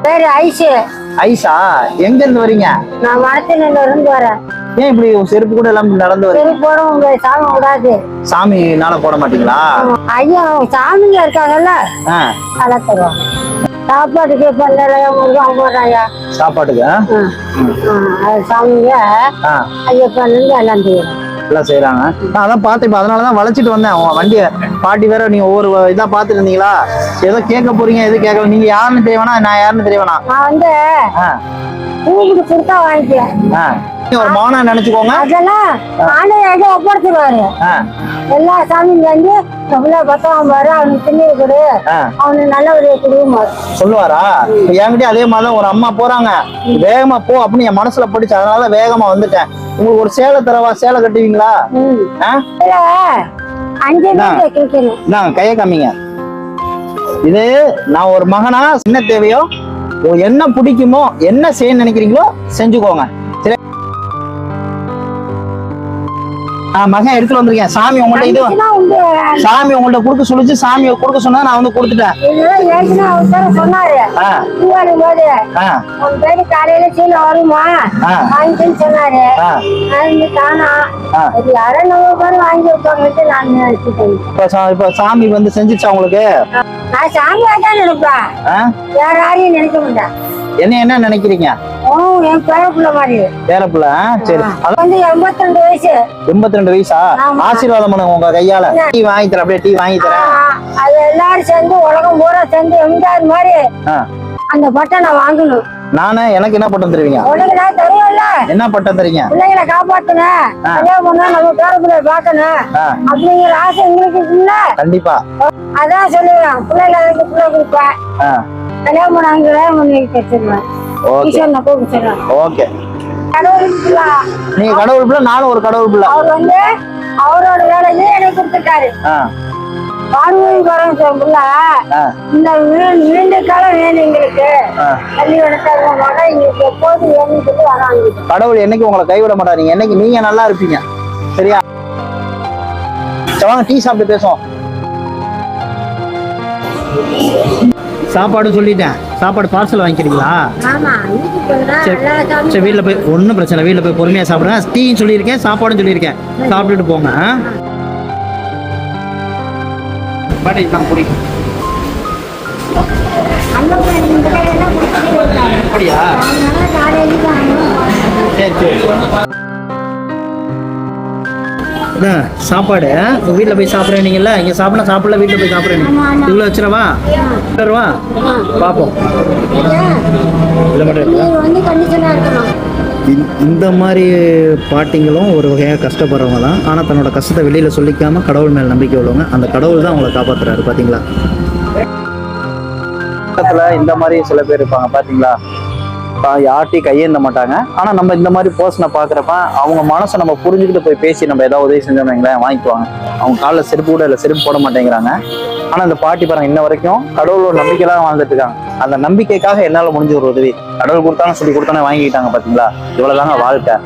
பேரு ஐசு. ஐசா, எங்க இருந்து வரீங்க? நான் மரத்தினில இருந்து வரேன். ஏன் இப்படி செருப்பு கூட எல்லாம் நடந்து வரீங்க? செருப்பு போட உங்க சாமி விடாது. சாமினால போட மாட்டீங்களா? ஐயா சாமிங்க இருக்காங்கல்ல, அதான் தருவாங்க. சாப்பாட்டுக்கு பல்லறையா போடுறாயா சாப்பாட்டுக்கு சாமிங்க ஐயப்பன் எல்லாம் செய்யறோம். எல்லாம் செய்யறாங்க. நான் அதான் பார்த்தேன், இப்ப அதனாலதான் வளைச்சிட்டு வந்தேன். அவங்க வண்டிய பாட்டி வேற நீங்க ஒவ்வொரு இதா பாத்துட்டு இருந்தீங்களா? ஏதோ கேட்க போறீங்க, எது கேட்கல. நீங்க யாருன்னு தெரியவேனா, நான் யாருன்னு தெரியவேனா? நான் வந்து பூமிக்கு கொடுத்தா வாங்கிக்கிறேன். ஒரு மௌனா நினைச்சுக்கோங்க. அதெல்லாம் நானே எங்க ஒப்படைச்சிருவாரு. எல்லா சாமியும் வந்து பத்தவன் பாரு, அவனுக்கு திண்ணி கொடு, அவனுக்கு நல்ல ஒரு குடும்பம் சொல்லுவாரா? என்கிட்ட அதே மாதிரிதான் ஒரு அம்மா போறாங்க, வேகமா போ அப்படின்னு என் மனசுல போட்டுச்சு. அதனால வேகமா வந்துட்டேன். உங்களுக்கு ஒரு சேலை தரவா? சேலை கட்டுவீங்களா? 5 கைய காமிங்க. இது நான் ஒரு மகனா என்ன தேவையோ, என்ன பிடிக்குமோ, என்ன செய்ய நினைக்கிறீங்களோ செஞ்சுக்கோங்க. மகன் எடுத்துட்டு வந்திருக்கேன். சாமி உங்கள்ட்ட இது சாமி உங்கள்ட்ட கொடுக்க சொல்லிச்சு. சாமி கொடுக்க சொன்னா நான் வந்து கொடுத்துட்டேன். காலையில சீல வருமா வாங்கின்னு சொன்னாரு. வாங்கி இப்ப சாமி வந்து செஞ்சிச்சா உங்களுக்கு? நான் சாமியா தான் நினைப்பேன், வேற யாரையும் நினைக்க மாட்டேன். என்ன நினைக்கிறீங்க? என் பேரப்புள்ள மாதிரி. பேரப்புள்ள? சரி. 82 வயசு. 82 வயசா? ஆசீர்வாதம் பண்ணுங்க உங்க கையால. டீ வாங்கி தரேன், அப்படியே டீ வாங்கி தரேன். அது எல்லாரும் சேர்ந்து உலகம் பூரா சேர்ந்து எம்ஜிஆர் மாதிரி அந்த பட்டம் நான் வாங்கணும். நானே எனக்கு என்ன பட்டம் தருவீங்க? உனக்கு நான் தருவேன்ல. என்ன பட்டம் தரீங்க? பிள்ளைங்களை காப்பாத்தணும், நம்ம பேரப்புள்ள பாக்கணும் அப்படிங்கிற ஆசை எங்களுக்கு இருக்குல்ல. கண்டிப்பா அதான் சொல்லுவேன். பிள்ளைகளை எனக்கு பிள்ளை கொடுப்பேன், கல்யாணம் பண்ணி வச்சிருவேன். ஓகே, நீங்க கடவுள் பிள்ளை, நானும் ஒரு கடவுள் பிள்ளை. அவர் வந்து அவரோட வேலையை எனக்கு கொடுத்துட்டாரு. இந்த 2 காலம் வேணும் எங்களுக்கு. எங்களுக்கு எப்போது வேணும்னு சொல்லி வராங்க. கடவுள் என்னைக்கு உங்களை கைவிட மாட்டாரு. என்னைக்கு நீங்க நல்லா இருப்பீங்க. சரியா? வாங்க டீ சாப்பிட்டு பேசுவோம். சாப்பாடு சொல்லிட்டேன். சாப்பாடு பார்சல் வாங்கிக்கிறீங்களா? சரி, வீட்டில் போய் ஒன்றும் பிரச்சனை இல்லை. வீட்டில் போய் பொறுமையாக சாப்பிடுங்க. டீயும் சொல்லியிருக்கேன், சாப்பாடும் சொல்லியிருக்கேன். சாப்பிட்டுட்டு போங்க. அப்படியா? சரி சரி. சாப்பாடு வீட்டில் போய் சாப்பிட்றீங்கல்ல, இங்கே சாப்பிடல, வீட்டில் போய் சாப்பிட்றீங்க. இவ்வளோ வச்சுருவா? ரூபா பார்ப்போம். இந்த மாதிரி பாட்டிங்களும் ஒரு வகையாக கஷ்டப்படுறவங்க தான். ஆனால் தன்னோட கஷ்டத்தை வெளியில் சொல்லிக்காம கடவுள் மேலே நம்பிக்கை உள்ளவங்க. அந்த கடவுள் தான் அவங்களை காப்பாற்றுறாரு. பார்த்தீங்களா? இந்த மாதிரி சில பேர் இருப்பாங்க பார்த்தீங்களா? யார்ட்டையும் கையேந்த மாட்டாங்க. ஆனா நம்ம இந்த மாதிரி பர்சனை பாக்குறப்ப அவங்க மனசை நம்ம புரிஞ்சுக்கிட்டு போய் பேசி நம்ம ஏதாவது உதவி செஞ்சோம்னு வாங்கிக்குவாங்க. அவங்க காலில் செருப்பு கூட இல்லை, செருப்பு போட மாட்டேங்கிறாங்க. ஆனா இந்த பாட்டி பாருங்க, இன்ன வரைக்கும் கடவுளோட நம்பிக்கைலாம் வாழ்ந்துட்டு இருக்காங்க. அந்த நம்பிக்கைக்காக என்னால முடிஞ்ச ஒரு உதவி, கடவுள் கொடுத்தாலும் சொல்லி கொடுத்தானே வாங்கிக்கிட்டாங்க. பாத்தீங்களா? இவ்வளவுதாங்க வாழ்க்கை.